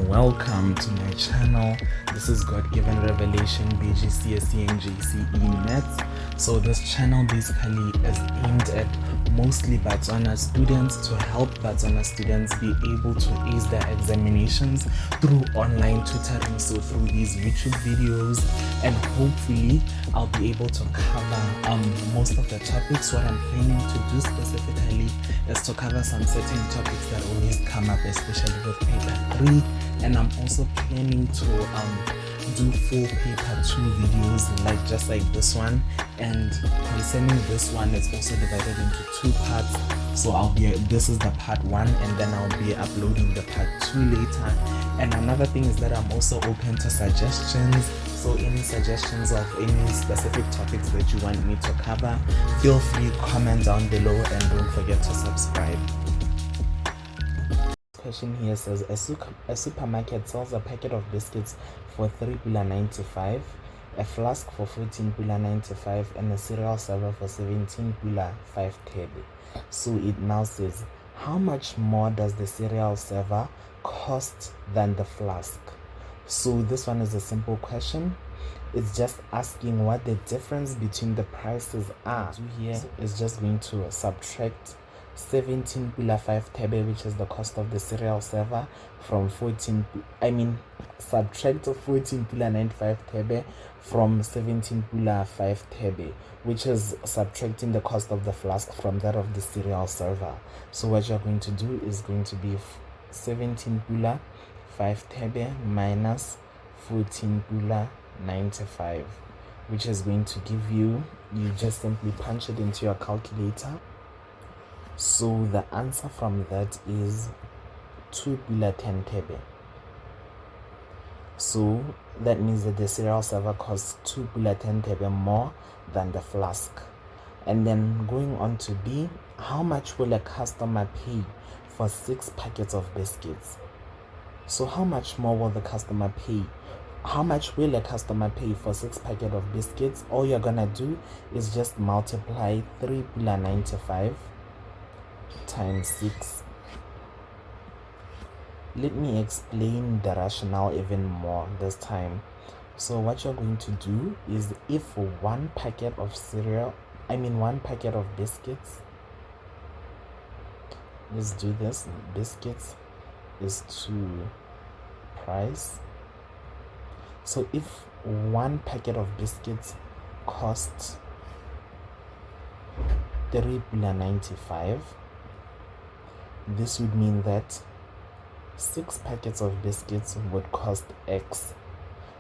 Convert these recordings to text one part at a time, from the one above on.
Welcome to my channel. This is God-Given Revelation BGCSE and JCE Maths. So this channel basically is aimed at mostly Botswana students, to help Botswana students be able to ace their examinations through online tutoring. So through these YouTube videos, and hopefully I'll be able to cover most of the topics. What I'm planning to do specifically is to cover some certain topics that always come up, especially with paper 3, and I'm also planning to do full paper 2 videos just like this one. And concerning this one, it's also divided into 2 parts. So this is the part 1, and then I'll be uploading the part 2 later. And another thing is that I'm also open to suggestions. So any suggestions of any specific topics that you want me to cover, feel free to comment down below, and don't forget to subscribe. Question here says a supermarket sells a packet of biscuits for 3.95, a flask for 14.95, and a cereal server for 17.5 TB. So it now says, how much more does the cereal server cost than the flask? So this one is a simple question. It's just asking what the difference between the prices are. So here is just going to subtract 17.5 TB, which is the cost of the cereal server, from subtract 14.95 TB from 17.5 TB, which is subtracting the cost of the flask from that of the cereal server. So what you're going to do is going to be 17.5 TB minus 14.95, which is going to give you just simply punch it into your calculator. So the answer from that is 2.10 TB. So that means that the cereal server costs 2.10 TB more than the flask. And then going on to B, how much will a customer pay for 6 packets of biscuits? So how much more will the customer pay? How much will a customer pay for 6 packets of biscuits? All you're gonna do is just multiply 3.95 times 6. Let me explain the rationale even more this time. So what you're going to do is, if one packet of biscuits, let's do this, biscuits is to price. So if one packet of biscuits costs 3.95, this would mean that 6 packets of biscuits would cost X.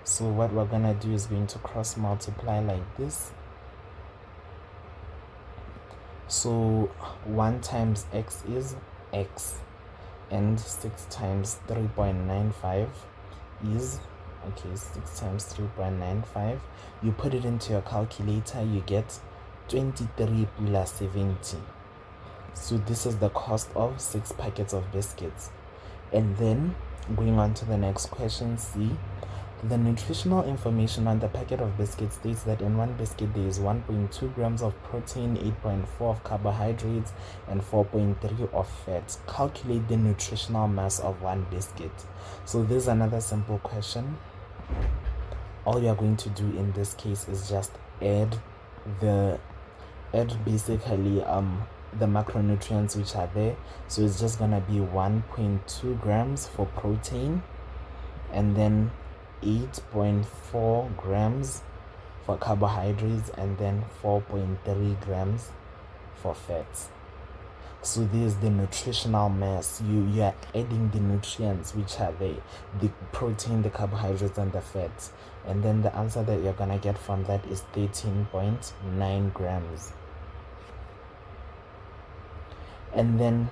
So what we're gonna do is going to cross multiply like this. So 1 times X is X, and 6 times 3.95 is 6 times 3.95. You put it into your calculator, you get 23.70. So this is the cost of 6 packets of biscuits. And then going on to the next question, C. The nutritional information on the packet of biscuits states that in one biscuit there is 1.2 grams of protein, 8.4 of carbohydrates, and 4.3 of fat. Calculate the nutritional mass of one biscuit. So this is another simple question. All you are going to do in this case is just add basically the macronutrients which are there. So it's just gonna be 1.2 grams for protein, and then 8.4 grams for carbohydrates, and then 4.3 grams for fats. So this is the nutritional mass. You are adding the nutrients which are there, the protein, the carbohydrates, and the fats, and then the answer that you're gonna get from that is 13.9 grams. And then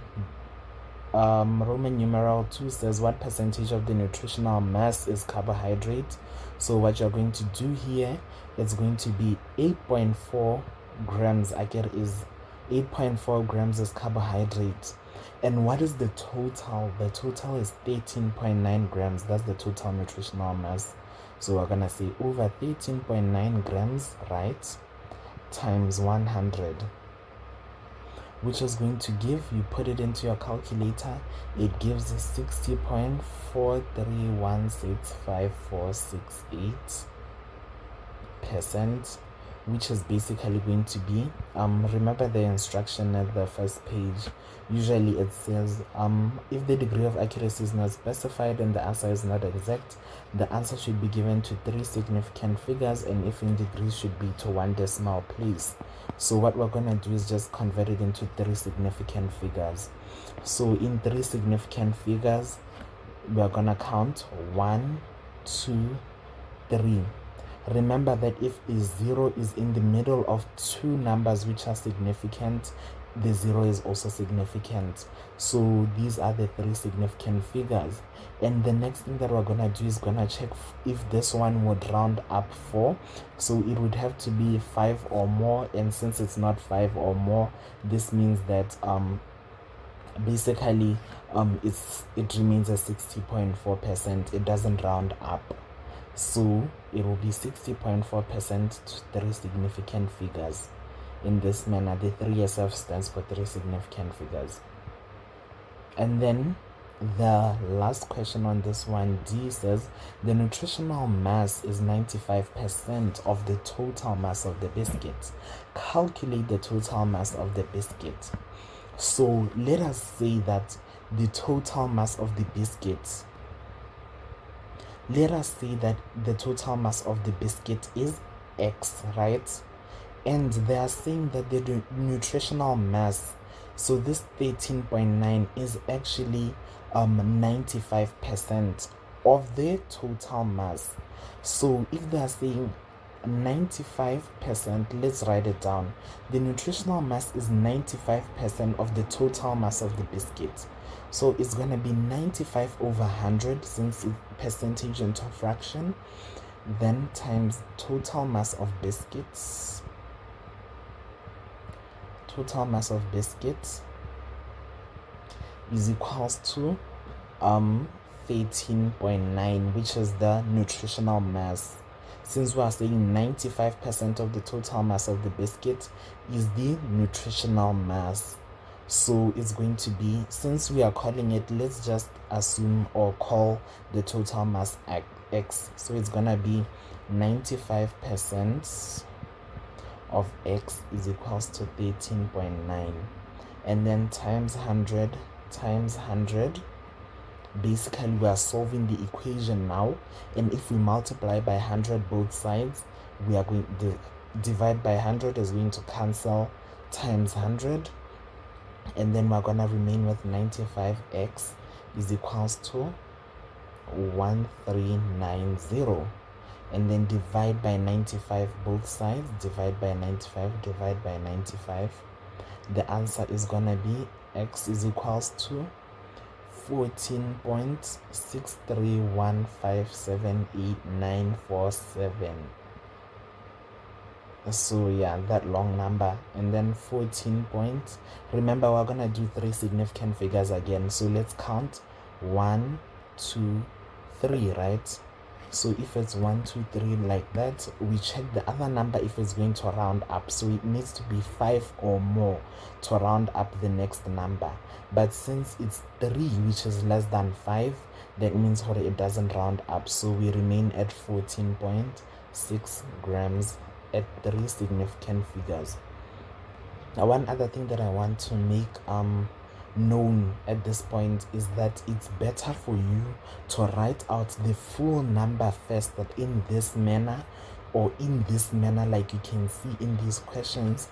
Roman numeral 2 says, what percentage of the nutritional mass is carbohydrate? So what you're going to do here, it's going to be 8.4 grams. Again, is 8.4 grams is carbohydrate, And what is the total? The total is 13.9 grams. That's the total nutritional mass. So we're gonna say over 13.9 grams, right, times 100, which is going to give, you put it into your calculator, it gives 60.43165468%, which is basically going to be, remember the instruction at the first page, usually it says, if the degree of accuracy is not specified and the answer is not exact, the answer should be given to 3 significant figures, and if in degrees should be to 1 decimal place. So what we're going to do is just convert it into 3 significant figures. So in 3 significant figures, we're going to count 1, 2, 3. Remember that if a 0 is in the middle of 2 numbers which are significant, the 0 is also significant. So these are the 3 significant figures. And the next thing that we're going to do is going to check if this one would round up 4. So it would have to be 5 or more. And since it's not 5 or more, this means that basically it remains at 60.4%. It doesn't round up. So it will be 60.4% to 3 significant figures. In this manner, the 3SF stands for 3 significant figures. And then the last question on this one, D, says the nutritional mass is 95% of the total mass of the biscuit. Calculate the total mass of the biscuit. So let us say that the total mass of the biscuit, let us say that the total mass of the biscuit is X, right? And they are saying that the nutritional mass, so this 13.9 is actually 95% of the total mass. So if they are saying 95%, let's write it down. The nutritional mass is 95% of the total mass of the biscuit. So it's going to be 95 over 100 since it's percentage into fraction, then times total mass of biscuits. Total mass of biscuits is equals to 13.9, which is the nutritional mass. Since we are saying 95% of the total mass of the biscuit is the nutritional mass, so it's going to be, since we are calling it, let's just assume or call the total mass X. So it's gonna be 95% of X is equals to 13.9, and then times 100 times 100. Basically we are solving the equation now, and if we multiply by 100 both sides, we are going to divide by 100 is going to cancel, times 100, and then we're gonna remain with 95x is equals to 1390, and then divide by 95 both sides, divide by 95, divide by 95. The answer is gonna be x is equals to 14.6315788947. So yeah, that long number, and then 14 points. Remember, we're gonna do 3 significant figures again, so let's count 1, 2, 3, right? So if it's 1, 2, 3 like that, we check the other number if it's going to round up. So it needs to be 5 or more to round up the next number. But since it's 3, which is less than 5, that means it doesn't round up. So we remain at 14.6 grams at 3 significant figures. Now, one other thing that I want to make known at this point is that it's better for you to write out the full number first, that in this manner, or in this manner like you can see in these questions,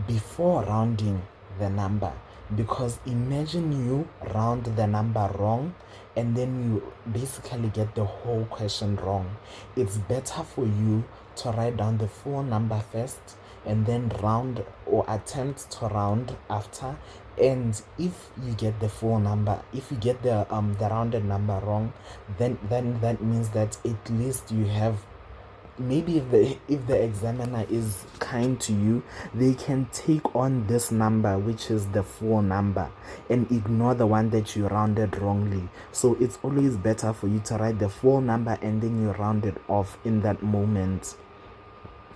before rounding the number. Because imagine you round the number wrong and then you basically get the whole question wrong. It's better for you to write down the full number first and then round or attempt to round after. And if you get the full number, if you get the rounded number wrong, then that means that at least you have maybe if the examiner is kind to you, they can take on this number, which is the full number, and ignore the one that you rounded wrongly. So it's always better for you to write the full number and then you round it off in that moment.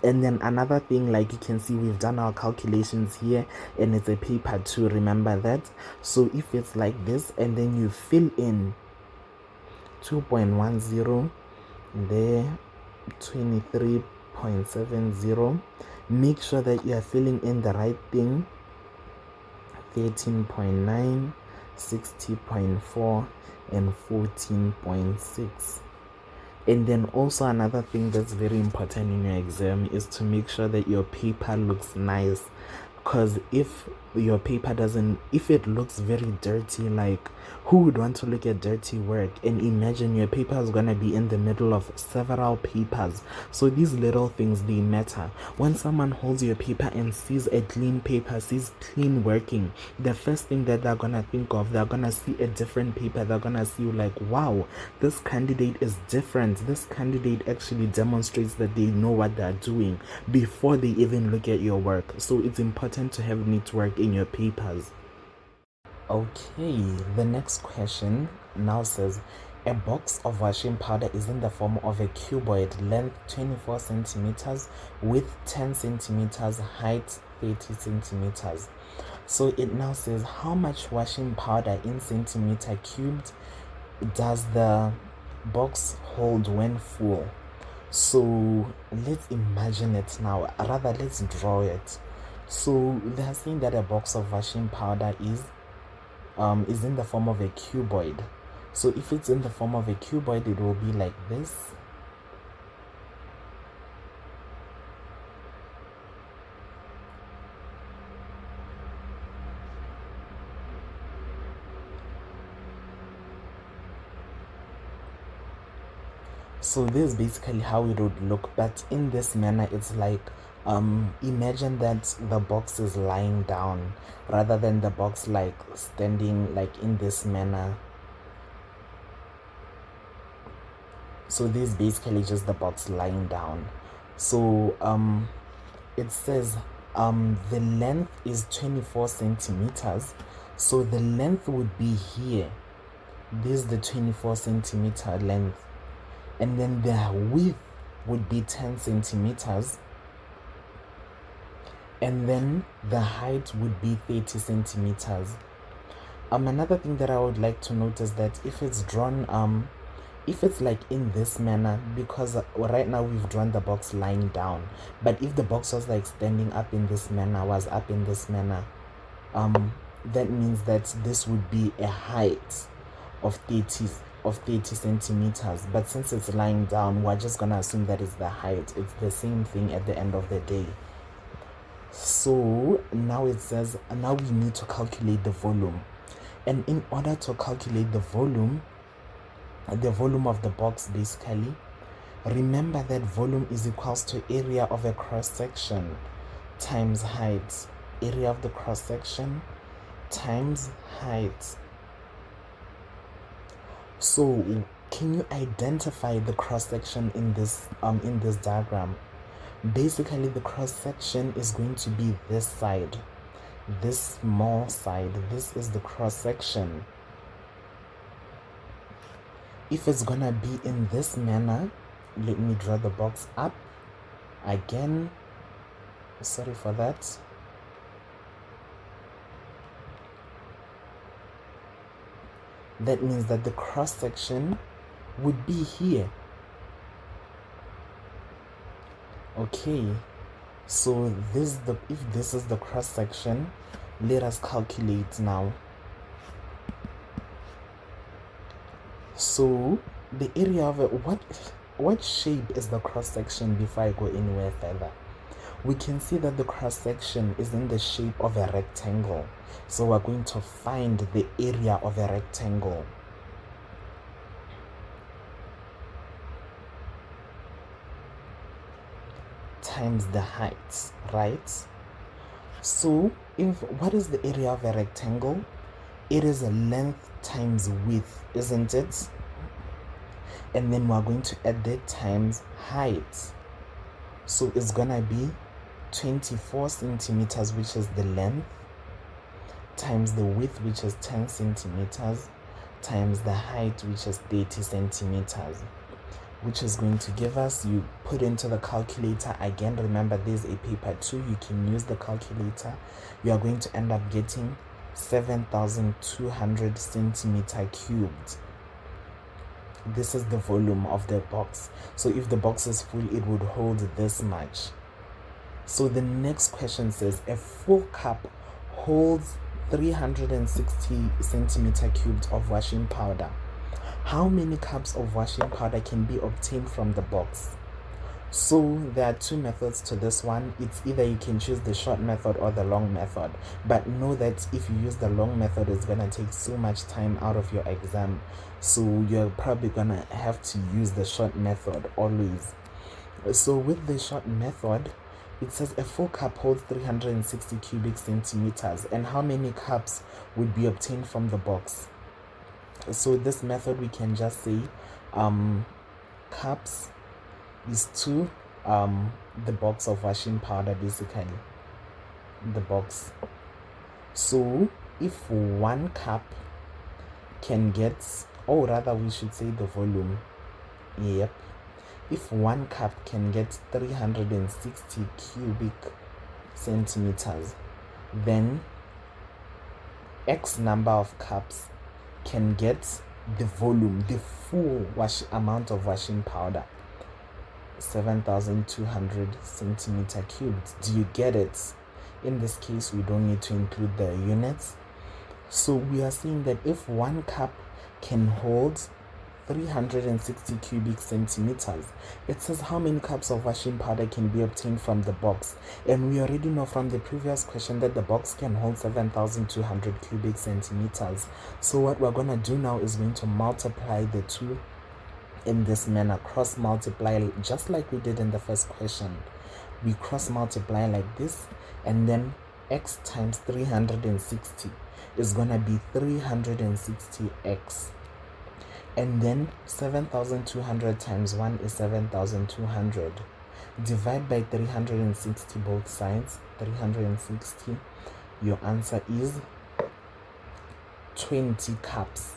And then another thing, like you can see, we've done our calculations here, and it's a paper 2, remember that. So if it's like this, and then you fill in 2.10 there, 23.70, make sure that you are filling in the right thing, 13.9, 60.4, and 14.6. And then also another thing that's very important in your exam is to make sure that your paper looks nice, because if your paper doesn't, if it looks very dirty, like who would want to look at dirty work? And imagine your paper is gonna be in the middle of several papers. So these little things, they matter. When someone holds your paper and sees a clean paper, sees clean working, the first thing that they're gonna think of, they're gonna see a different paper. They're gonna see like, wow, this candidate is different. This candidate actually demonstrates that they know what they're doing before they even look at your work. So it's important to have neat work in your papers. Okay, the next question now says, a box of washing powder is in the form of a cuboid, length 24 centimeters, width 10 centimeters, height 30 centimeters. So it now says, how much washing powder in centimeter cubed does the box hold when full? So let's imagine it now, rather let's draw it. So they're saying that a box of washing powder is in the form of a cuboid. So if it's in the form of a cuboid, it will be like this. So this is basically how it would look, but in this manner, it's like imagine that the box is lying down rather than the box like standing like in this manner. So this is basically just the box lying down. So it says the length is 24 centimeters. So the length would be here. This is the 24 centimeter length. And then the width would be 10 centimeters. And then the height would be 30 centimeters. Another thing that I would like to note is that if it's drawn, if it's like in this manner, because right now we've drawn the box lying down, but if the box was like standing up in this manner, that means that this would be a height of 30 centimeters. But since it's lying down, we're just gonna assume that is the height. It's the same thing at the end of the day. So now it says, now we need to calculate the volume. And in order to calculate the volume of the box, basically, remember that volume is equals to area of a cross section times height. Area of the cross section times height. So can you identify the cross section in this diagram? Basically, the cross section is going to be this side, this small side. This is the cross section. If it's gonna be in this manner, let me draw the box up again. Sorry for that. That means that the cross section would be here. Okay, so if this is the cross section, let us calculate now. So the area of it, what shape is the cross section? Before I go anywhere further, we can see that the cross section is in the shape of a rectangle. So we're going to find the area of a rectangle. Times the height, right? So what is the area of a rectangle? It is a length times width, isn't it? And then we're going to add that times height. So it's gonna be 24 centimeters, which is the length, times the width, which is 10 centimeters, times the height, which is 30 centimeters, which is going to give us, you put into the calculator again, remember there's a paper 2, you can use the calculator, you are going to end up getting 7,200 centimeter cubed. This is the volume of the box. So if the box is full, it would hold this much. So the next question says a full cup holds 360 centimeter cubed of washing powder. How many cups of washing powder can be obtained from the box? So there are two methods to this one. It's either you can choose the short method or the long method, but know that if you use the long method, it's gonna take so much time out of your exam, so you're probably gonna have to use the short method always. So with the short method, it says a full cup holds 360 cubic centimeters, and how many cups would be obtained from the box? So this method, we can just say cups is to the box of washing powder, basically the box. So if one cup can get, or rather we should say the volume, yep, if one cup can get 360 cubic centimeters, then X number of cups can get the volume, the full amount of washing powder, 7,200 centimeter cubed. Do you get it? In this case, we don't need to include the units. So we are saying that if one cup can hold 360 cubic centimeters, it says how many cups of washing powder can be obtained from the box. And we already know from the previous question that the box can hold 7,200 cubic centimeters. So what we're going to do now is going to multiply the two in this manner, cross multiply, just like we did in the first question. We cross multiply like this, and then x times 360 is gonna be 360x, and then 7,200 times 1 is 7,200. Divide by 360 both sides, 360. Your answer is 20 cups,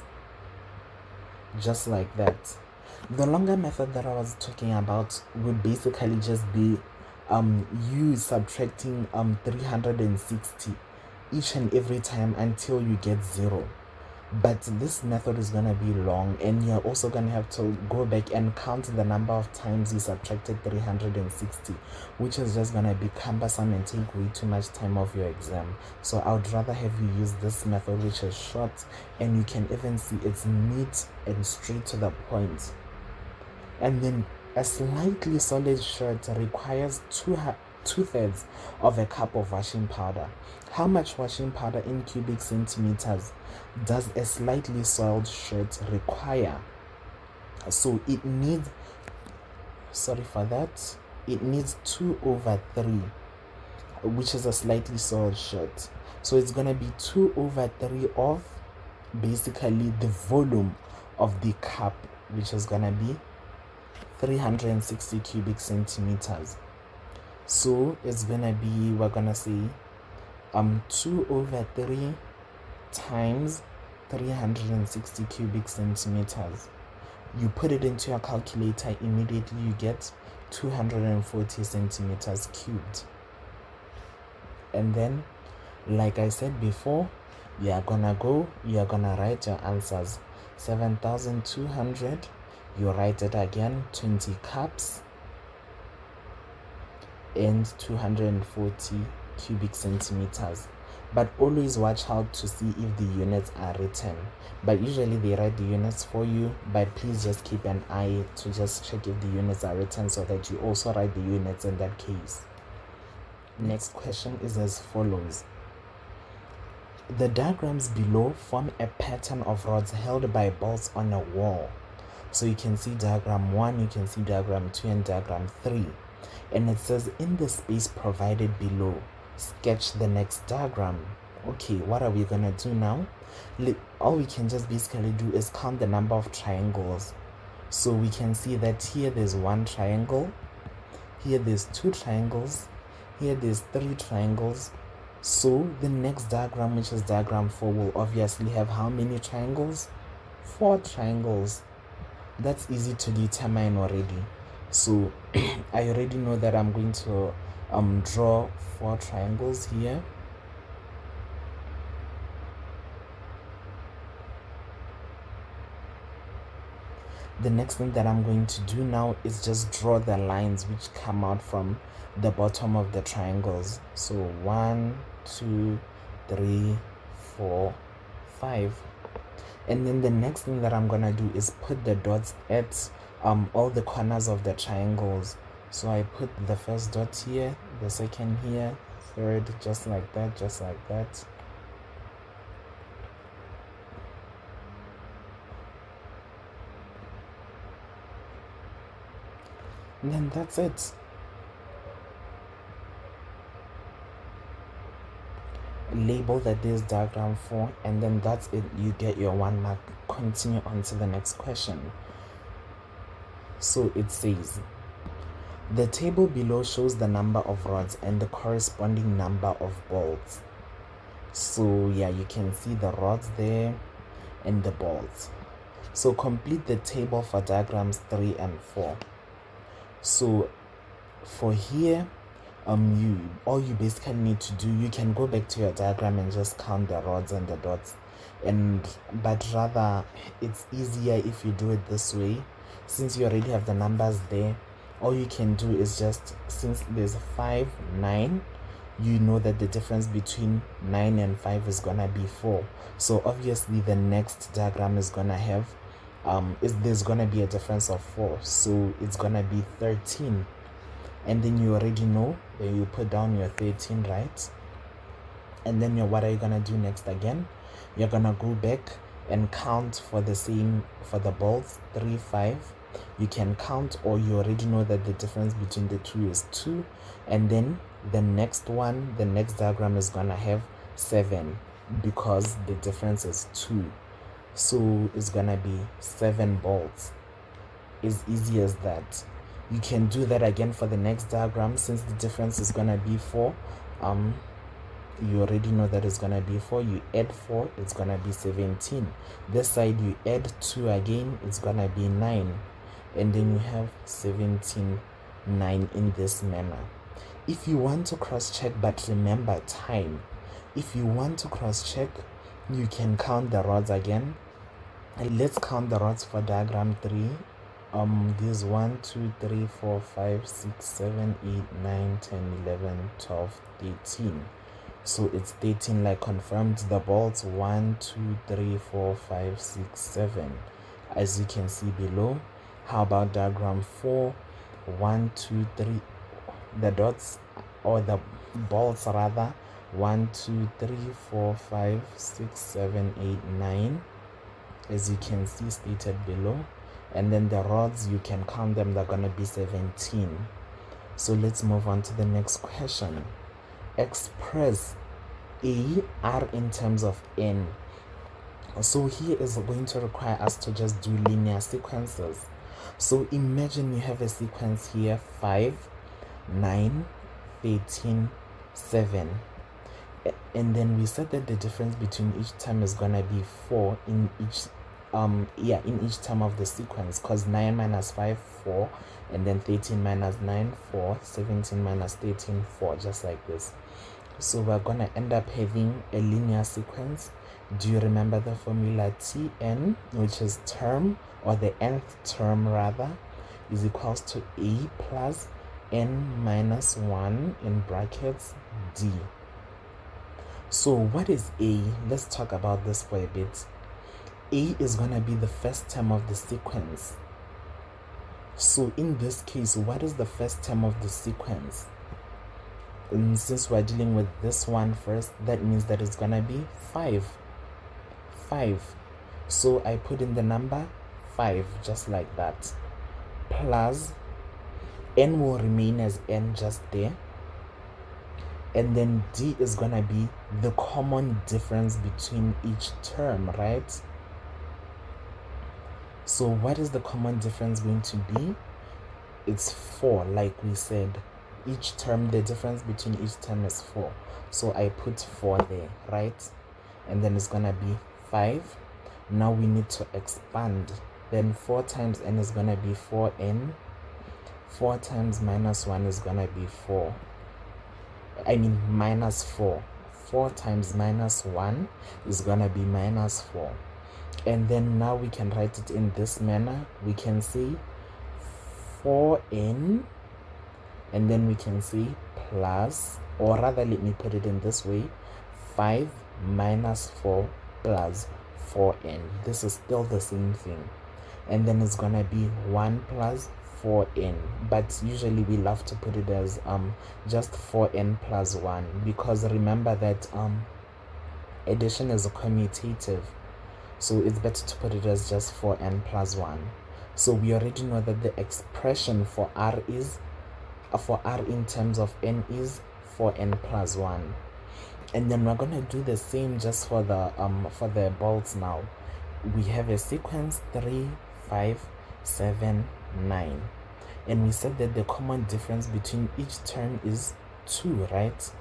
just like that. The longer method that I was talking about would basically just be you subtracting 360 each and every time until you get 0. But this method is going to be long, and you're also going to have to go back and count the number of times you subtracted 360, which is just going to be cumbersome and take way too much time of your exam. So I would rather have you use this method, which is short, and you can even see it's neat and straight to the point. And then a slightly solid shirt requires 2/3 of a cup of washing powder. How much washing powder in cubic centimeters does a slightly soiled shirt require? So it needs, it needs 2/3, which is a slightly soiled shirt. So it's gonna be 2/3 of basically the volume of the cup, which is gonna be 360 cubic centimeters. So it's gonna be, we're gonna say 2/3 times 360 cubic centimeters. You put it into your calculator, immediately you get 240 centimeters cubed. And then, like I said before, you're gonna write your answers. 7,200, you write it again, 20 cups and 240 cubic centimeters. But always watch out to see if the units are written. But usually they write the units for you, but please just keep an eye to just check if the units are written so that you also write the units in that case. Next question is as follows. The diagrams below form a pattern of rods held by bolts on a wall. So you can see diagram 1, you can see diagram 2, and diagram 3. And it says in the space provided below, sketch the next diagram. Okay, what are we gonna do now? All we can just basically do is count the number of triangles. So we can see that here there's one triangle, Here there's 2 triangles. Here there's 3 triangles. So the next diagram, which is diagram 4, will obviously have how many triangles? 4 triangles. That's easy to determine already. So I already know that I'm going to draw 4 triangles here. The next thing that I'm going to do now is just draw the lines which come out from the bottom of the triangles. So 1, 2, 3, 4, 5. And then the next thing that I'm gonna do is put the dots at all the corners of the triangles. So I put the first dot here, the second here, third, just like that, just like that. And then that's it. Label that there's diagram 4, and then that's it. You get your 1 mark. Continue on to the next question. So it says, the table below shows the number of rods and the corresponding number of bolts. So yeah, you can see the rods there and the bolts. So complete the table for diagrams 3 and 4. So for here, all you basically need to do, you can go back to your diagram and just count the rods and the dots, but rather it's easier if you do it this way. Since you already have the numbers there, all you can do is just, since there's 5, 9, you know that the difference between 9 and 5 is gonna be 4. So obviously the next diagram is gonna have there's gonna be a difference of 4, so it's gonna be 13. And then you already know that you put down your 13, right? And then what are you gonna do next again? You're gonna go back and count for the bolts, 3, 5. You can count, or you already know that the difference between the two is 2. And then the next diagram is gonna have 7, because the difference is 2. So it's gonna be 7 bolts. As easy as that. You can do that again for the next diagram. Since the difference is gonna be 4, you already know that it's gonna be 4. You add 4, it's gonna be 17. This side you add 2 again, it's gonna be 9. And then you have 17, 9 in this manner. If you want to cross-check, but remember time, if you want to cross-check, you can count the rods again. And let's count the rods for diagram 3. There's 1, 2, 3, 4, 5, 6, 7, 8, 9, 10, 11, 12, 13. So it's 13, like confirmed. The bolts 1, 2, 3, 4, 5, 6, 7, as you can see below. How about diagram 4? 1, 2, 3, the dots, or the bolts rather, 1, 2, 3, 4, 5, 6, 7, 8, 9, as you can see stated below. And then the rods, you can count them, they're gonna be 17. So let's move on to the next question. Express A, R in terms of N. So here is going to require us to just do linear sequences. So imagine you have a sequence here, 5, 9, 13, 7. And then we said that the difference between each term is gonna be 4 in each term of the sequence, because 9 minus 5, 4, and then 13 minus 9, 4, 17 minus 13, 4, just like this. So we're gonna end up having a linear sequence. Do you remember the formula? Tn, which is term, or the nth term rather, is equals to A plus n minus 1 in brackets D. So what is A? Let's talk about this for a bit. A is going to be the first term of the sequence. So in this case, what is the first term of the sequence? And since we're dealing with this one first, that means that it's going to be 5. 5. So I put in the number 5, just like that. Plus, n will remain as n just there. And then D is going to be the common difference between each term, right? So what is the common difference going to be? it's 4, like we said. Each term, the difference between each term is 4, so I put 4 there, right? And then it's gonna be 5. Now we need to expand. Then 4 times n is gonna be 4n. 4 times minus 1 is gonna be 4. I mean minus 4. 4 times minus 1 is gonna be minus 4. And then now we can write it in this manner. We can say 4n, and then we can say plus, or rather let me put it in this way, 5 minus 4 plus 4n. This is still the same thing. And then it's gonna be 1 plus 4n, but usually we love to put it as just 4n plus 1, because remember that addition is a commutative, so it's better to put it as just 4n plus 1. So we already know that the expression for r in terms of n is 4n plus 1. And then we're gonna do the same just for the bolts now. We have a sequence 3, 5, 7, 9. And we said that the common difference between each term is 2, right?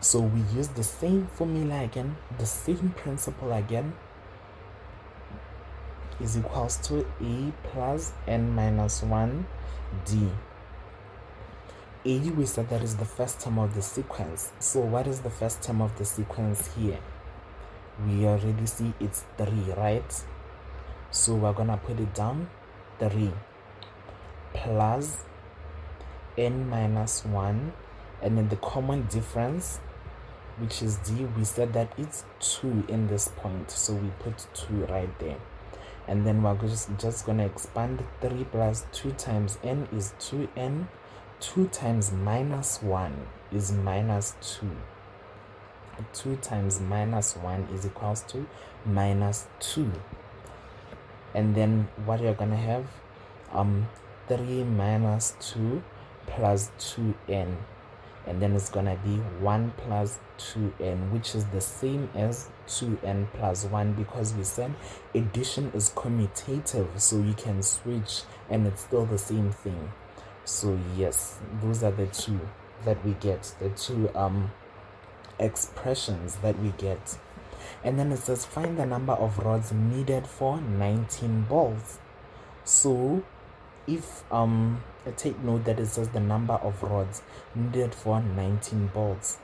So we use the same formula again, the same principle again, is equals to a plus n minus 1 d. A, we said that is the first term of the sequence. So what is the first term of the sequence here? We already see it's 3, right? So we're gonna put it down, 3 plus n minus 1, and then the common difference, which is d, we said that it's 2 in this point, so we put 2 right there. And then we're just gonna expand. 3 plus 2 times n is 2n. 2 times minus 1 is minus 2. 2 times minus 1 is equals to minus 2. And then what you're gonna have, 3 minus 2 plus 2n, and then it's gonna be 1 plus 2n, which is the same as 2n plus 1, because we said addition is commutative, so you can switch and it's still the same thing. So yes, those are the two that we get, the two expressions that we get. And then it says find the number of rods needed for 19 bolts. So if take note that it says the number of rods needed for 19 bolts.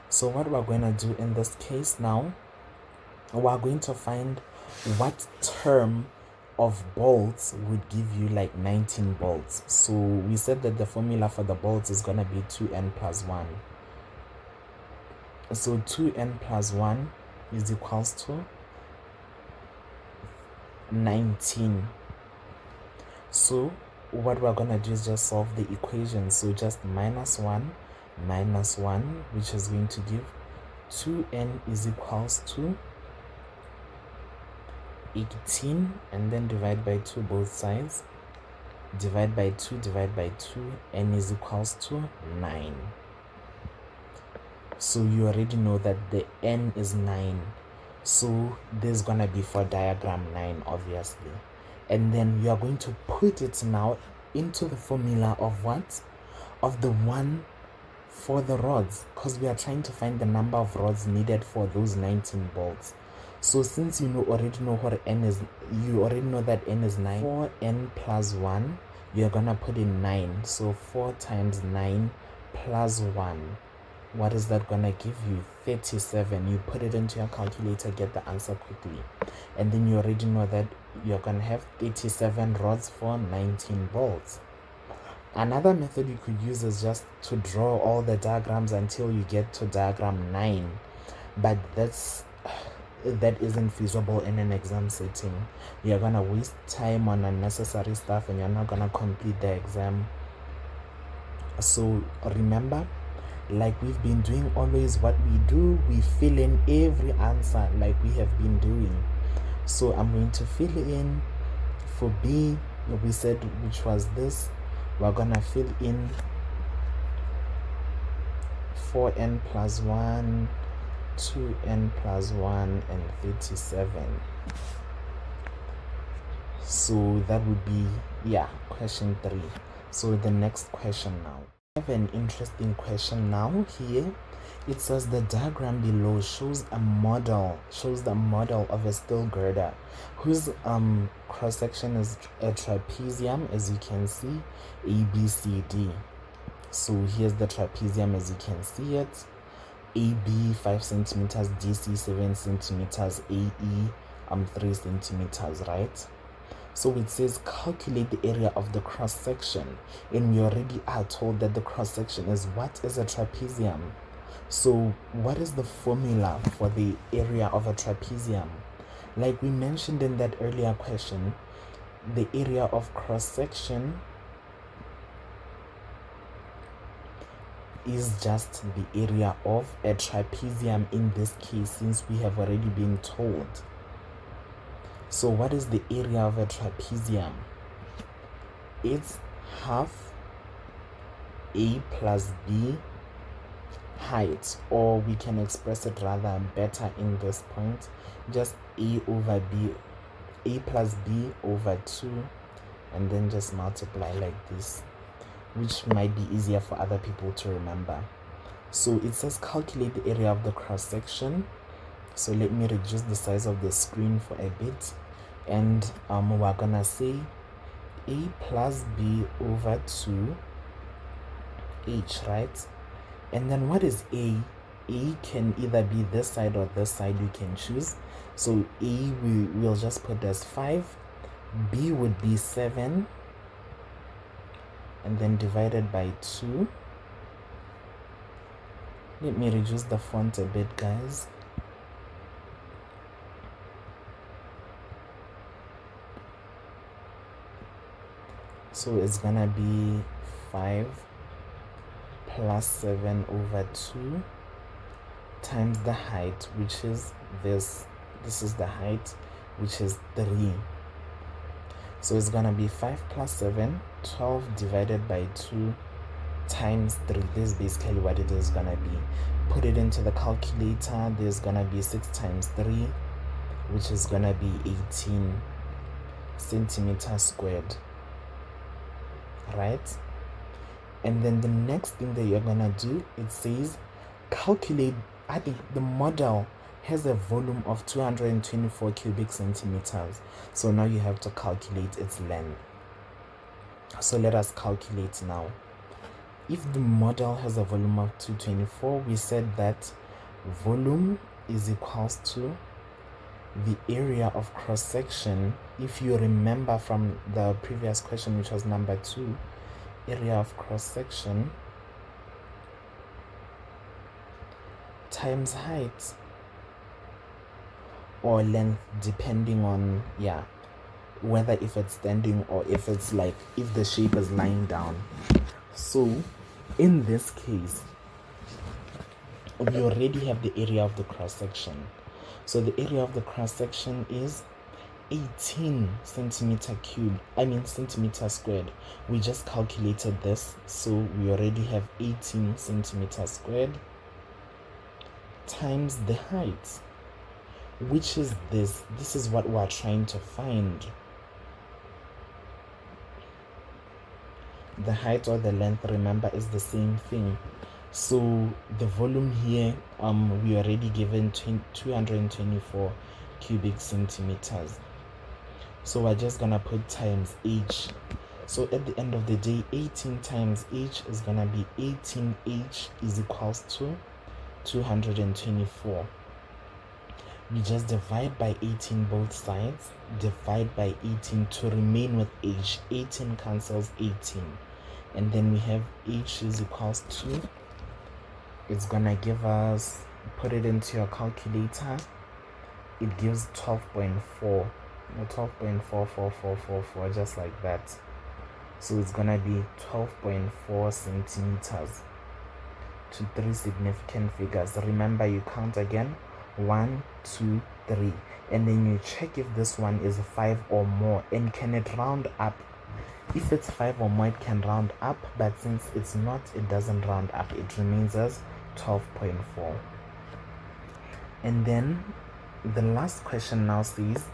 So what we're going to do in this case now, we're going to find what term of bolts would give you like 19 bolts. So we said that the formula for the bolts is going to be 2n plus 1. So 2n plus 1 is equals to 19. So what we're going to do is just solve the equation. So just minus 1, which is going to give 2n is equals to 18, and then divide by 2 both sides. Divide by 2, n is equals to 9. So you already know that the n is 9. So this is going to be for diagram 9, obviously. And then you are going to put it now into the formula of what? Of the one for the rods, because we are trying to find the number of rods needed for those 19 bolts. So since you already know what n is, you already know that n is 9. For n plus 1, you're gonna put in 9. So 4 times 9 plus 1. What is that gonna give you? 37. You put it into your calculator, get the answer quickly. And then you already know that you're gonna have 37 rods for 19 bolts. Another method you could use is just to draw all the diagrams until you get to diagram 9. But that isn't feasible in an exam setting. You're gonna waste time on unnecessary stuff and you're not gonna complete the exam. So remember, like we've been doing always, what we do, we fill in every answer like we have been doing. So I'm going to fill in for B, we said, which was this. We're gonna fill in 4n plus 1, 2n plus 1, and 37. So that would be, yeah, question 3. So the next question now. I have an interesting question now here. It says the diagram below shows the model of a steel girder whose cross section is a trapezium, as you can see, ABCD. So here's the trapezium as you can see it. AB 5 centimeters, DC 7 centimeters, AE 3 centimeters, right? So it says calculate the area of the cross section, and we already are told that the cross section is what is a trapezium. So what is the formula for the area of a trapezium? Like we mentioned in that earlier question, the area of cross section is just the area of a trapezium in this case, since we have already been told. So what is the area of a trapezium? It's half A plus B height, or we can express it rather better in this point, just A over B, A plus B over 2, and then just multiply like this, which might be easier for other people to remember. So it says calculate the area of the cross section. So let me reduce the size of the screen for a bit, and we're gonna say A plus B over 2 H, right? And then what is A? A can either be this side or this side, you can choose. So A we'll just put as 5, B would be 7, and then divided by 2. Let me reduce the font a bit, guys. So it's gonna be 5 plus 7 over 2 times the height, which is this is the height, which is 3. So it's gonna be 5 plus 7, 12 divided by 2 times 3. This is basically what it is gonna be. Put it into the calculator. There's gonna be 6 times 3, which is gonna be 18 centimeters squared, right? And then the next thing that you're gonna do, it says calculate. I think the model has a volume of 224 cubic centimeters. So now you have to calculate its length. So let us calculate now. If the model has a volume of 224, we said that volume is equals to the area of cross section. If you remember from the previous question, which was number 2, area of cross section times height or length, depending on whether if it's standing or if it's like if the shape is lying down. So in this case, we already have the area of the cross section. So the area of the cross section is 18 centimeter squared. We just calculated this, so we already have 18 centimeters squared times the height, which is this is what we're trying to find. The height or the length, remember, is the same thing. So the volume here, we already given 224 cubic centimeters. So we're just gonna put times h. So at the end of the day, 18 times h is gonna be 18h is equals to 224. We just divide by 18 both sides, divide by 18 to remain with h. 18 cancels 18, and then we have h is equals to, it's gonna give us, put it into your calculator, it gives 12.4, 12.44444, just like that. So it's gonna be 12.4 centimeters to 3 significant figures. Remember, you count again, 1, 2, 3, and then you check if this one is 5 or more, and can it round up. If it's 5 or more, it can round up, but since it's not, it doesn't round up, it remains as 12.4. And then the last question now says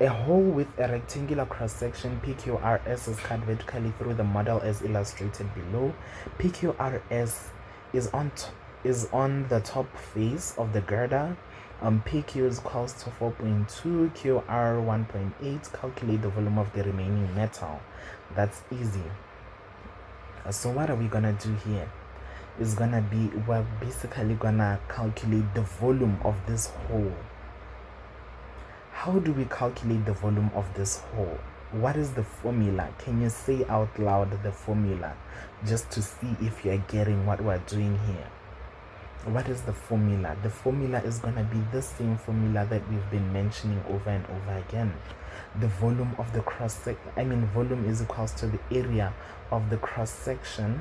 A hole with a rectangular cross-section PQRS is cut vertically through the model as illustrated below. PQRS is on the top face of the girder. PQ is equals to 4.2, QR 1.8. Calculate the volume of the remaining metal. That's easy. So what are we gonna do here? Is gonna be, we're basically gonna calculate the volume of this hole. How do we calculate the volume of this hole? What is the formula? Can you say out loud the formula just to see if you're getting what we're doing here? What is the formula? The formula is going to be the same formula that we've been mentioning over and over again. The volume of the volume is equals to the area of the cross section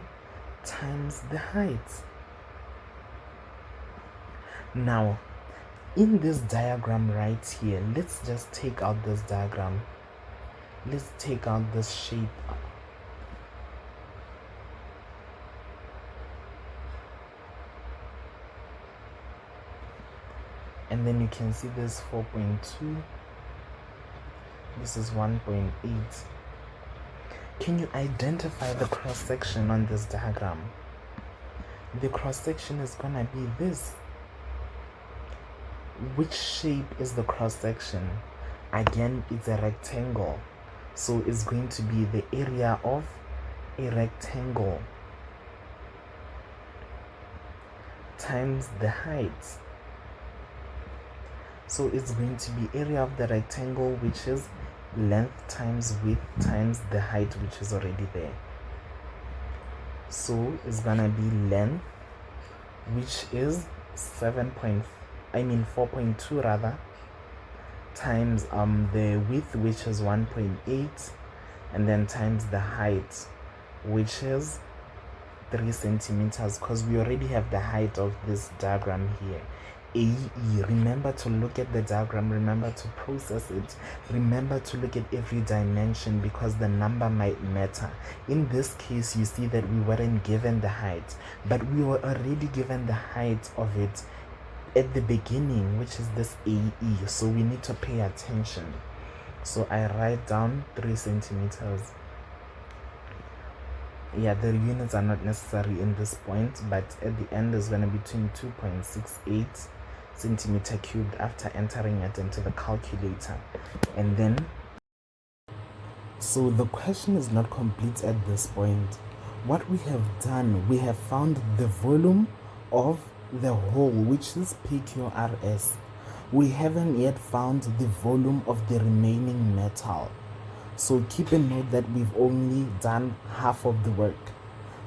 times the height. Now, in this diagram right here, let's just take out this diagram. Let's take out this shape. And then you can see this 4.2. This is 1.8. Can you identify the cross section on this diagram? The cross section is gonna be this. Which shape is the cross section? Again, it's a rectangle, so it's going to be the area of a rectangle times the height. So it's going to be area of the rectangle, which is length times width times the height, which is already there. So it's gonna be length, which is 4.2 rather, times the width, which is 1.8, and then times the height, which is 3 centimeters, because we already have the height of this diagram here. AE, remember to look at the diagram, remember to process it, remember to look at every dimension, because the number might matter. In this case, you see that we weren't given the height, but we were already given the height of it at the beginning, which is this AE, so we need to pay attention. So I write down 3 centimeters. Yeah, the units are not necessary in this point, but at the end is going to be 22.68 centimeter cubed after entering it into the calculator. And then, so the question is not complete at this point. What we have done, we have found the volume of the hole, which is PQRS. We haven't yet found the volume of the remaining metal. So keep in note that we've only done half of the work,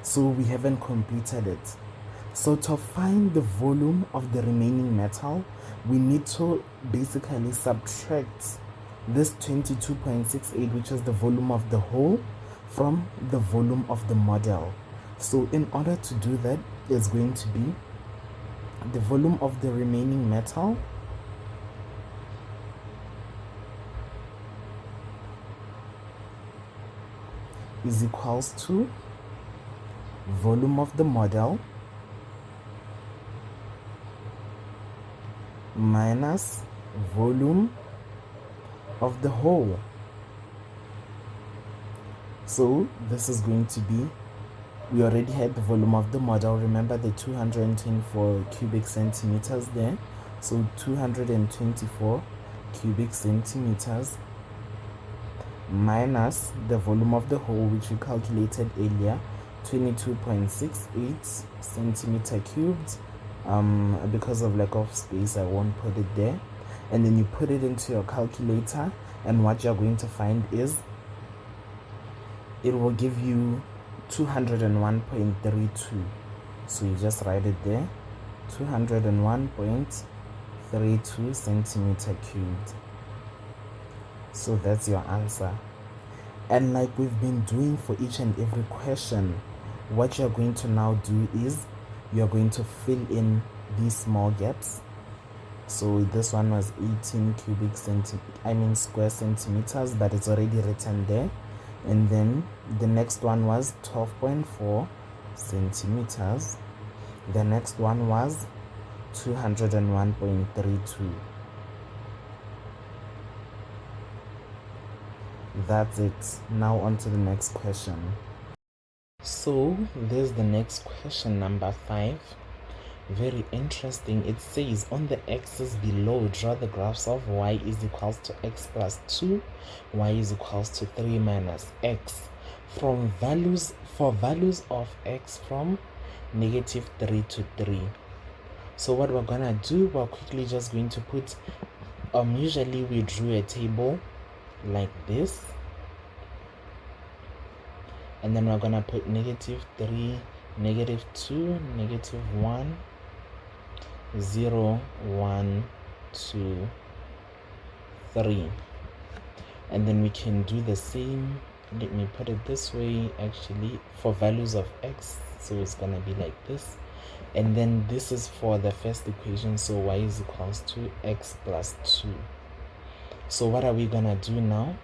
so we haven't completed it. So to find the volume of the remaining metal, we need to basically subtract this 22.68, which is the volume of the hole, from the volume of the model. So in order to do that, it's going to be the volume of the remaining metal is equals to volume of the model minus volume of the hole. So this is going to be, we already had the volume of the model, remember the 224 cubic centimeters there, so 224 cubic centimeters minus the volume of the hole, which we calculated earlier, 22.68 centimeter cubed. Because of lack of space, I won't put it there. And then you put it into your calculator, and what you're going to find is it will give you 201.32. So you just write it there, 201.32 centimeter cubed. So that's your answer. And like we've been doing for each and every question, what you're going to now do is you're going to fill in these small gaps. So this one was 18 square centimeters, but it's already written there. And then the next one was 12.4 centimeters. The next one was 201.32. That's it. Now on to the next question. So there's the next question, number 5. Very interesting. It says on the axis below, draw the graphs of y is equals to x plus 2, y is equals to 3 minus x for values of x from negative 3 to 3. So what we're gonna do, we're quickly just going to put usually we drew a table like this, and then we're gonna put negative 3, negative 2, negative 1, 0, 1, 2, 3, and then we can do the same. Let me put it this way, actually, for values of x. So it's gonna be like this, and then this is for the first equation, so y is equals to x plus 2. So what are we gonna do now?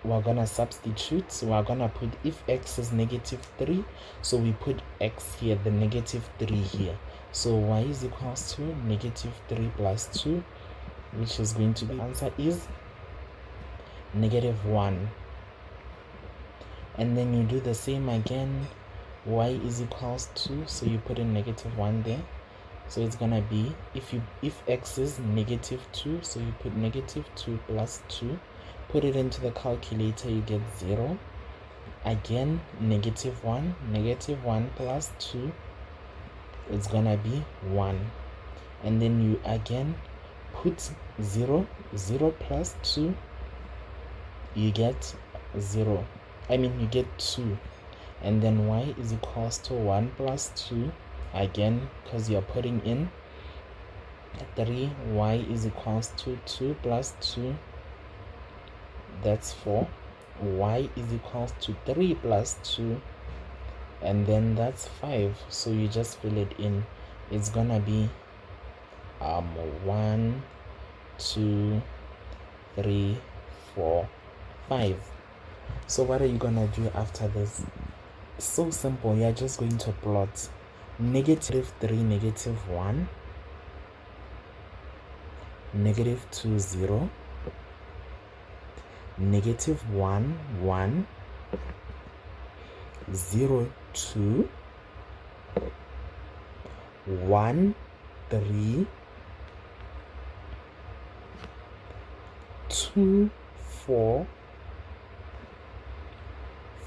We're gonna substitute. So we're gonna put, if x is negative 3, so we put x here, the negative 3 here. So y is equals to negative 3 plus 2, which is going to be, answer is negative 1. And then you do the same again, y is equals to, so you put in negative 1 there. So it's gonna be, if x is negative 2, so you put negative 2 plus 2, put it into the calculator, you get 0. Again, negative 1 plus 2, it's gonna be 1. And then you again put 0 plus 2, you get 0. You get 2. And then y is equals to 1 plus 2, again, because you're putting in 3, y is equals to 2 plus 2, that's 4. Y is equals to 3 plus 2, and then that's 5. So you just fill it in. It's gonna be 1, 2, 3, 4, 5. So what are you gonna do after this? So simple. You're just going to plot negative 3, negative 1, negative 2, 0, negative 1, 1, 0, 2, 1, 3, 2, 4,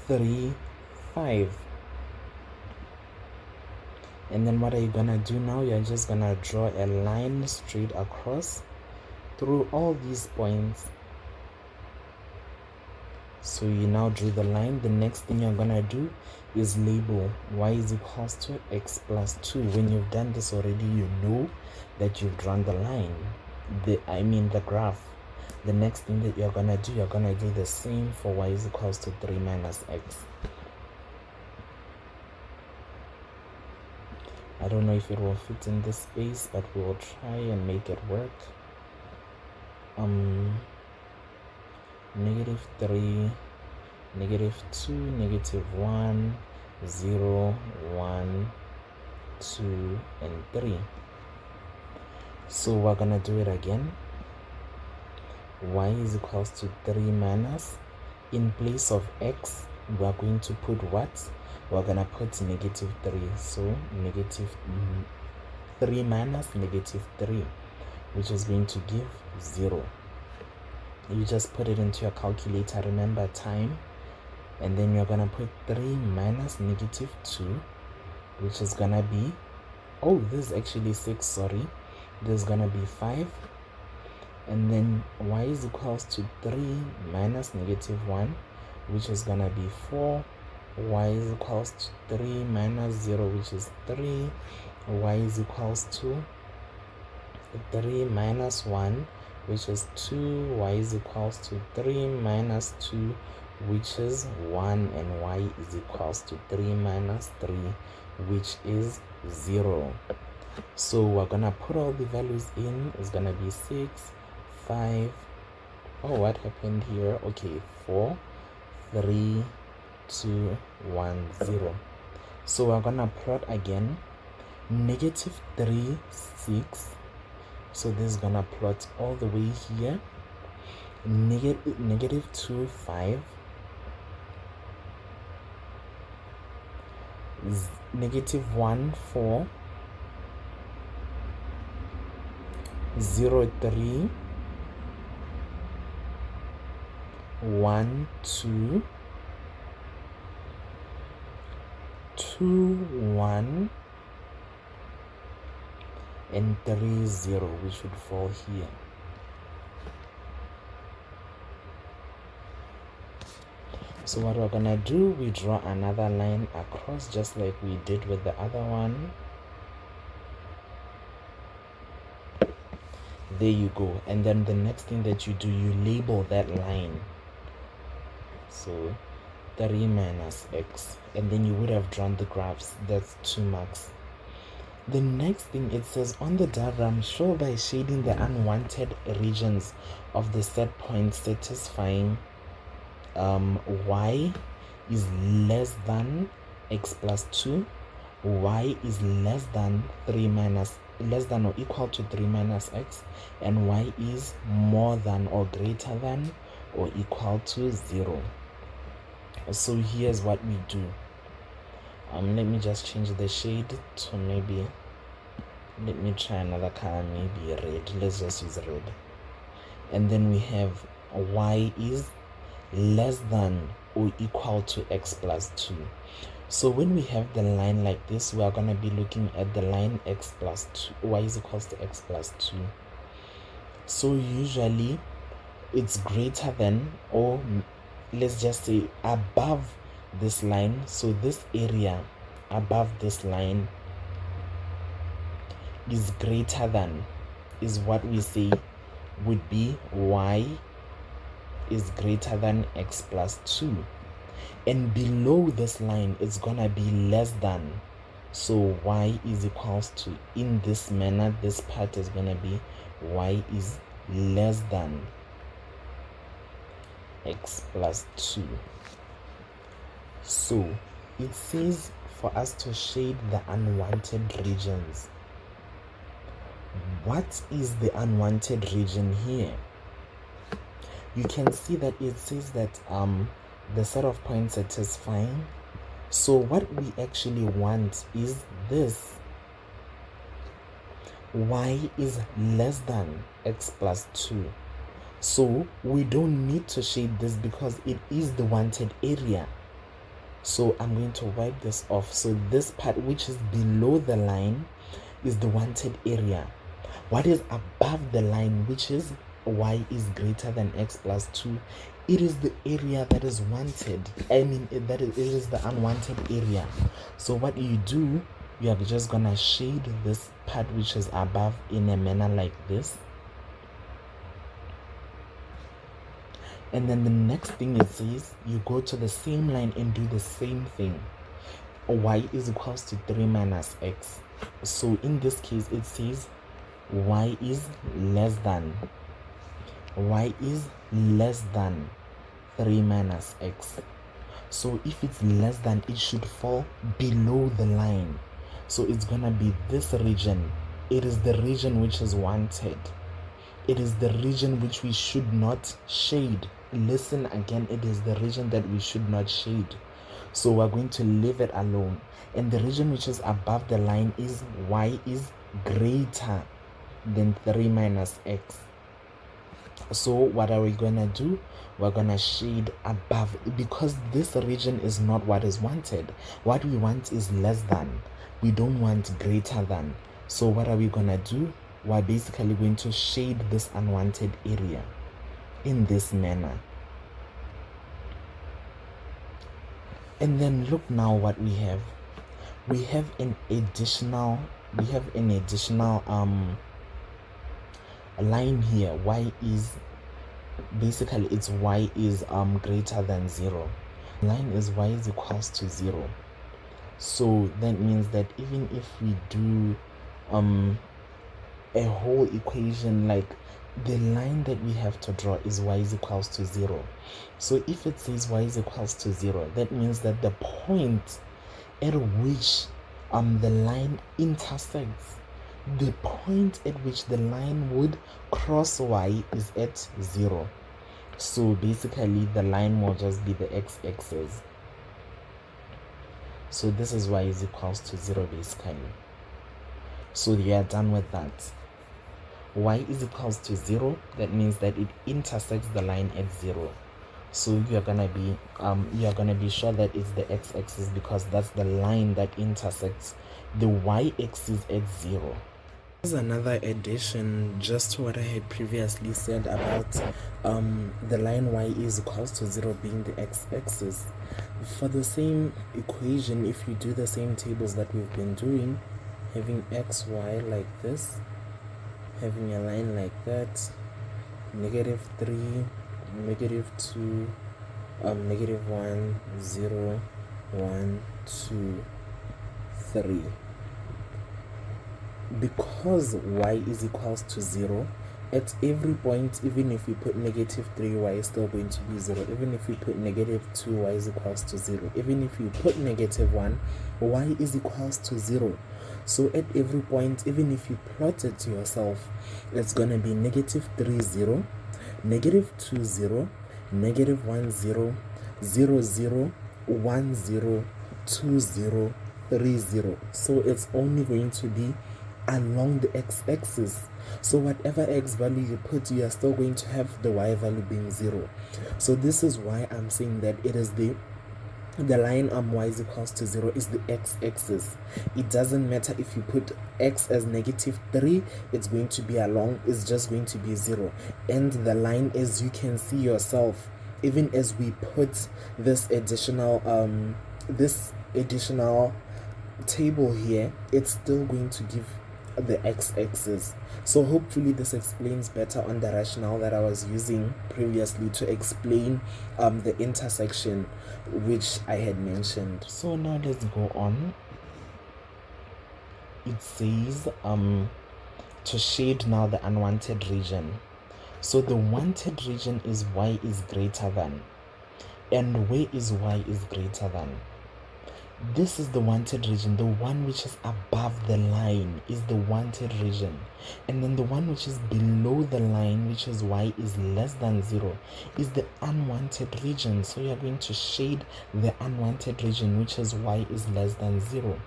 3, 5. And then what are you gonna do now? You're just gonna draw a line straight across through all these points. So you now drew the line. The next thing you're gonna do is label y is equals to x plus 2. When you've done this already, you know that you've drawn the line, the graph. The next thing that you're gonna do the same for y is equals to 3 minus x. I don't know if it will fit in this space, but we will try and make it work. Negative 3, negative 2, negative 1, 0, 1, 2, and 3. So we're gonna do it again. Y is equals to 3 minus, in place of x, we are going to put what? We're gonna put negative 3. So negative 3 minus negative 3, which is going to give 0. You just put it into your calculator, remember time, and then you're gonna put 3 minus negative 2, which is gonna be, this is actually 6, sorry, this is gonna be 5. And then y is equals to 3 minus negative 1, which is gonna be 4. Y is equals to 3 minus 0, which is 3. Y is equals to 3 minus 1, which is 2. Y is equals to 3 minus 2, which is 1. And y is equals to 3 minus 3, which is 0. So we're gonna put all the values in. It's gonna be 6, 5. What happened here? Okay, 4, 3, 2, 1, 0. So we're gonna plot again. Negative 3, 6. So this is gonna plot all the way here. negative 2, 5, negative 1, 4, 0, 3, 1, 2, 2, 1, and 3, 0, which would fall here. So what we're gonna do, we draw another line across just like we did with the other one. There you go. And then the next thing that you do, you label that line. So 3 minus x, and then you would have drawn the graphs. That's 2 marks. The next thing, it says on the diagram, show by shading the unwanted regions of the set point satisfying y is less than x plus 2, y is less than or equal to 3 minus x, and y is more than or greater than or equal to 0. So here's what we do. Let me just change the shade to maybe, let me try another color, maybe red. Let's just use red. And then we have y is less than or equal to x plus 2. So when we have the line like this, we are going to be looking at the line x plus 2, y is equals to x plus 2. So usually it's greater than, or let's just say above this line. So this area above this line is greater than, is what we say would be y is greater than x plus 2. And below this line, it's gonna be less than. So y is equals to, in this manner, this part is gonna be y is less than x plus 2. So it says for us to shade the unwanted regions. What is the unwanted region here? You can see that it says that the set of points satisfying. So what we actually want is this. Y is less than x plus 2. So we don't need to shade this because it is the wanted area. So I'm going to wipe this off. So this part which is below the line is the wanted area. What is above the line, which is y is greater than x plus 2, it is the area that is wanted. It is the unwanted area. So what you do, you are just gonna shade this part which is above in a manner like this. And then the next thing it says, you go to the same line and do the same thing. Y is equals to 3 minus x. So in this case, it says y is less than 3 minus x. So if it's less than, it should fall below the line. So it's gonna be this region. It is the region which is wanted. It is the region which we should not shade. Listen again, it is the region that we should not shade. So we're going to leave it alone. And the region which is above the line is y is greater than 3 minus x. So what are we gonna do? We're gonna shade above, because this region is not what is wanted. What we want is less than. We don't want greater than. So what are we gonna do? We're basically going to shade this unwanted area in this manner. And then look now what we have. We have an additional line here. Y is basically, it's y is greater than 0. Line is y is equals to 0. So that means that even if we do a whole equation, like the line that we have to draw is y is equals to 0. So if it says y is equals to 0, that means that the point at which the line intersects, the point at which the line would cross y is at 0. So basically the line will just be the x-axis. So this is y is equals to 0 basically. So you are done with that. Y is equals to 0, that means that it intersects the line at 0. So you're gonna be sure that it's the x-axis because that's the line that intersects the y-axis at 0. Here's another addition just to what I had previously said about the line y is equals to 0 being the x-axis. For the same equation, if you do the same tables that we've been doing, having xy like this, having a line like that, -3, -2, -1, 0, 1, 2, 3. Because y is equals to 0, at every point, even if we put -3, y is still going to be 0. Even if we put -2, y is equals to 0. Even if you put -1, y is equals to 0. So at every point, even if you plot it to yourself, it's going to be -3, 0, -2, 0, -1, 0, 0, 0, 1, 0, 2, 0, 3, 0. So it's only going to be along the x-axis. So whatever x value you put, you are still going to have the y value being 0. So this is why I'm saying that it is the line y is equals to 0 is the x-axis. It doesn't matter if you put x as -3, it's going to be along, it's just going to be 0. And the line, as you can see yourself, even as we put this additional table here, it's still going to give the x-axis. So hopefully this explains better on the rationale that I was using previously to explain the intersection which I had mentioned. So now let's go on. It says to shade now the unwanted region. So the wanted region is y is greater than, and where is y is greater than? This is the wanted region. The one which is above the line is the wanted region, and then the one which is below the line, which is y is less than 0, is the unwanted region. So you're going to shade the unwanted region, which is y is less than 0.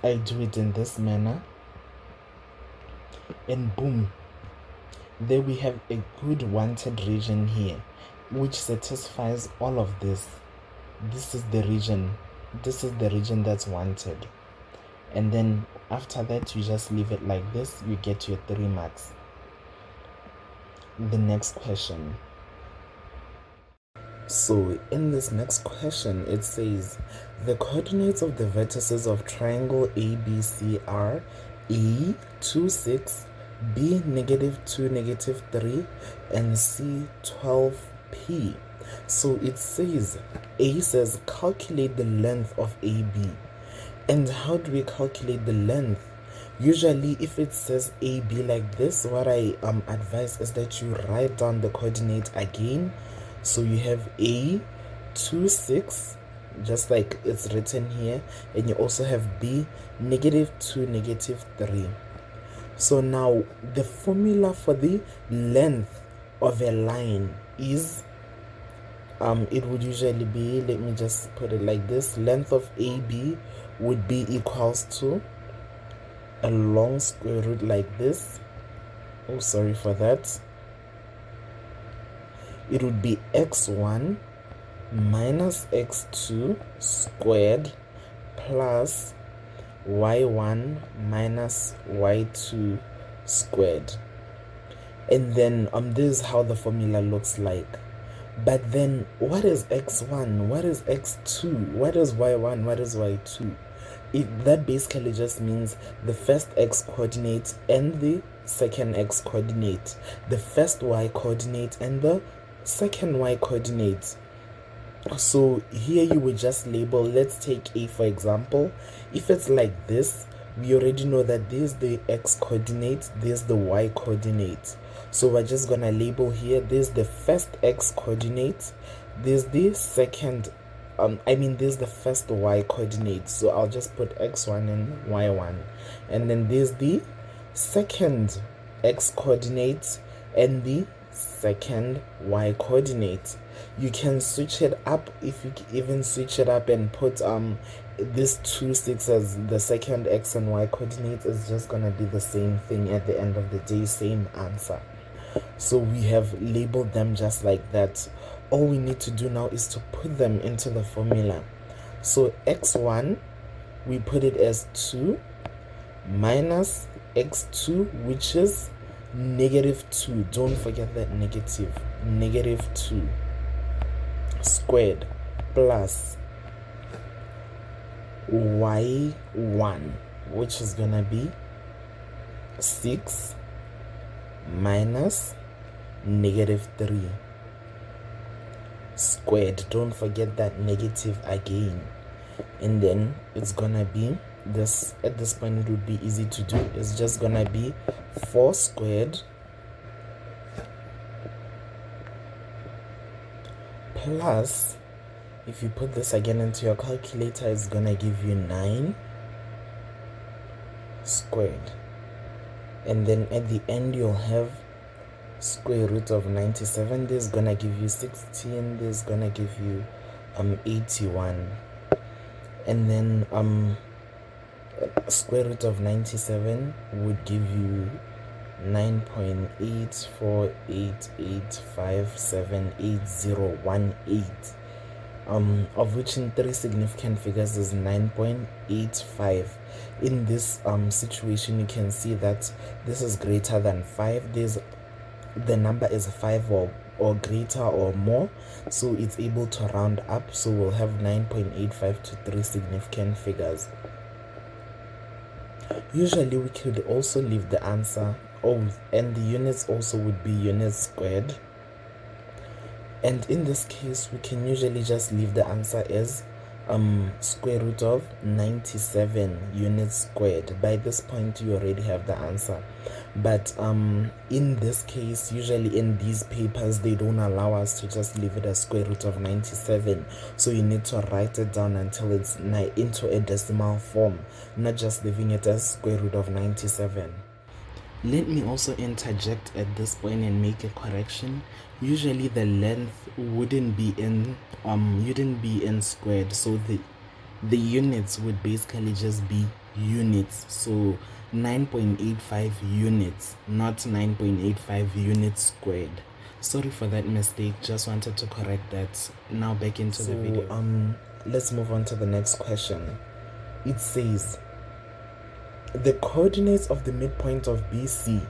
I do it in this manner, and boom, there we have a good wanted region here which satisfies all of this. This is the region that's wanted, and then after that you just leave it like this, you get your 3 marks. The next question. So in this next question it says the coordinates of the vertices of triangle ABC are E 2, 6, B -2, -3, and C 12P. So it says, A says calculate the length of AB. And how do we calculate the length? Usually if it says AB like this, what I advise is that you write down the coordinate again. So you have A 2, 6, just like it's written here, and you also have B -2, -3. So now the formula for the length of a line is it would usually be, let me just put it like this, length of AB would be equals to a long square root like this. Oh, sorry for that. It would be x1 minus x2 squared plus y1 minus y2 squared. And then this is how the formula looks like. But then what is x1, what is x2, what is y1, what is y2? That basically just means the first x coordinate and the second x coordinate, the first y coordinate and the second y coordinate. So here you would just label, let's take A for example. If it's like this, we already know that there's the x coordinate, there's the y coordinate. So we're just gonna label here, there's the first x coordinate, there's the second there's the first y coordinate. So I'll just put x1 and y1, and then there's the second x coordinate and the second y coordinate. You can switch it up. If you even switch it up and put this 2 6 as the second x and y coordinates, is just gonna be the same thing at the end of the day, same answer. So we have labeled them just like that. All we need to do now is to put them into the formula. So x1, we put it as 2 minus x2, which is -2. Don't forget that -2 squared, plus y1, which is gonna be 6 minus -3 squared. Don't forget that negative again. And then it's gonna be this. At this point it would be easy to do. It's just gonna be 4 squared plus, if you put this again into your calculator, it's gonna give you 9 squared. And then at the end you'll have square root of 97. This is gonna give you 16. This is gonna give you 81. And then square root of 97 would give you 9.8488578018, of which in 3 significant figures is 9.85. In this situation, you can see that this is greater than 5. The number is 5 or greater or more, so it's able to round up. So we'll have 9.85 to 3 significant figures. Usually we could also leave the answer, and the units also would be units squared. And in this case, we can usually just leave the answer as square root of 97 units squared. By this point you already have the answer. But in this case, usually in these papers, they don't allow us to just leave it as square root of 97. So you need to write it down until it's into a decimal form, not just leaving it as square root of 97. Let me also interject at this point and make a correction. Usually the length wouldn't be in squared, so the units would basically just be units. So 9.85 units, not 9.85 units squared. Sorry for that mistake, just wanted to correct that. Now back into the video. Let's move on to the next question. It says the coordinates of the midpoint of BC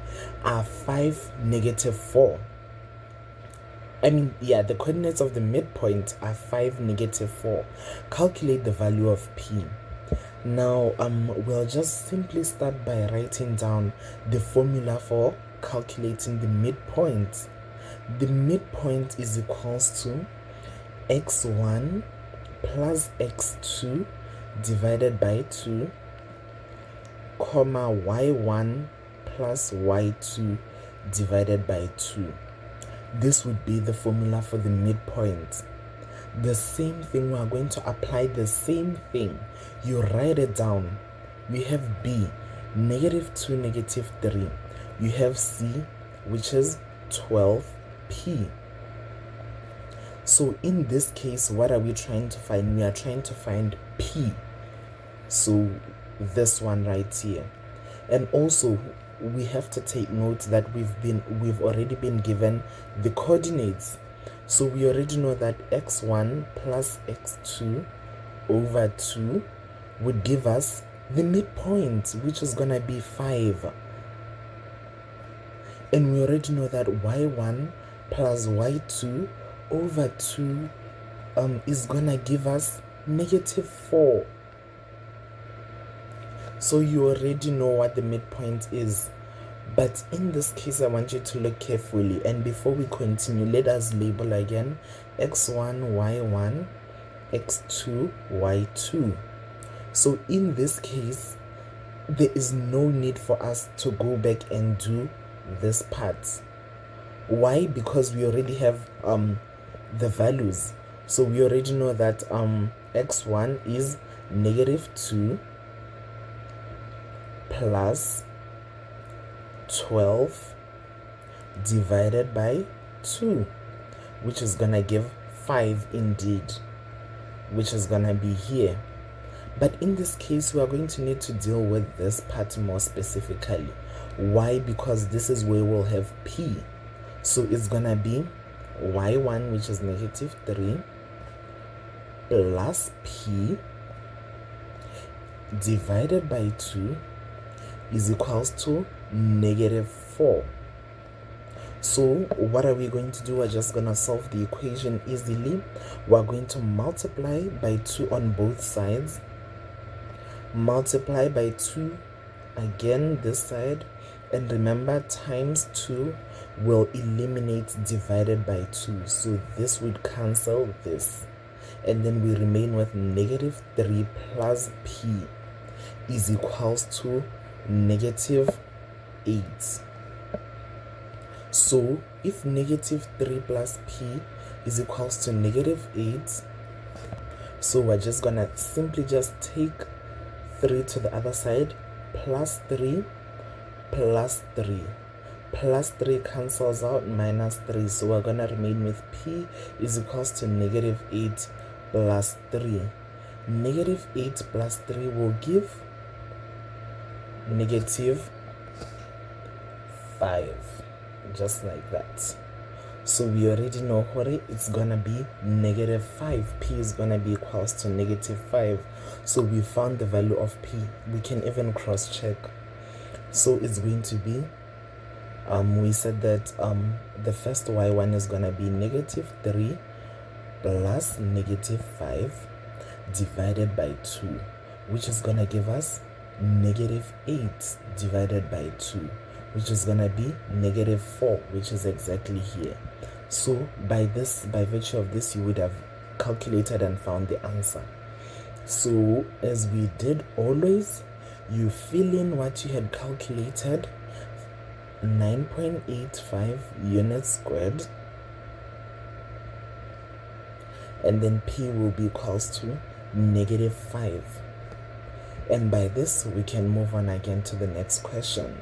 are 5, -4. The coordinates of the midpoint are 5, -4. Calculate the value of P. Now, we'll just simply start by writing down the formula for calculating the midpoint. The midpoint is equals to x1 plus x2 divided by 2, comma y1 plus y2 divided by 2. This would be the formula for the midpoint. The same thing, we are going to apply the same thing. You write it down. We have B, -2, -3. You have C, which is 12P. So in this case, what are we trying to find? We are trying to find P. So this one right here. And also we have to take note that we've already been given the coordinates. So we already know that x1 plus x2 over 2 would give us the midpoint, which is gonna be 5. And we already know that y1 plus y2 over 2 is gonna give us -4. So you already know what the midpoint is. But in this case, I want you to look carefully. And before we continue, let us label again x1, y1, x2, y2. So in this case, there is no need for us to go back and do this part. Why? Because we already have the values. So we already know that x1 is -2 plus 12 divided by 2, which is gonna give 5 indeed, which is gonna be here. But in this case, we are going to need to deal with this part more specifically. Why? Because this is where we'll have p. So it's gonna be y1, which is negative 3, plus p divided by 2 is equals to negative 4. So what are we going to do? We're just going to solve the equation easily. We're going to multiply by 2 on both sides. Multiply by 2 again this side. And remember, times 2 will eliminate divided by 2. So this would cancel this. And then we remain with negative 3 plus p is equals to negative 8. So if negative 3 plus p is equals to negative 8, so we're just gonna simply just take 3 to the other side, plus 3 plus 3. Plus 3 cancels out, minus 3. So we're gonna remain with p is equals to negative 8 plus 3. Negative 8 plus 3 will give negative 5, just like that. So we already know what it's gonna be, negative 5. P is gonna be equals to negative 5. So we found the value of p. We can even cross check. So it's going to be we said that the first y1 is gonna be negative 3 plus negative 5 divided by 2, which is gonna give us negative 8 divided by 2, which is gonna be negative 4, which is exactly here. So by virtue of this, you would have calculated and found the answer. So as we did always, you fill in what you had calculated, 9.85 units squared, and then p will be equals to negative 5. And by this, we can move on again to the next question.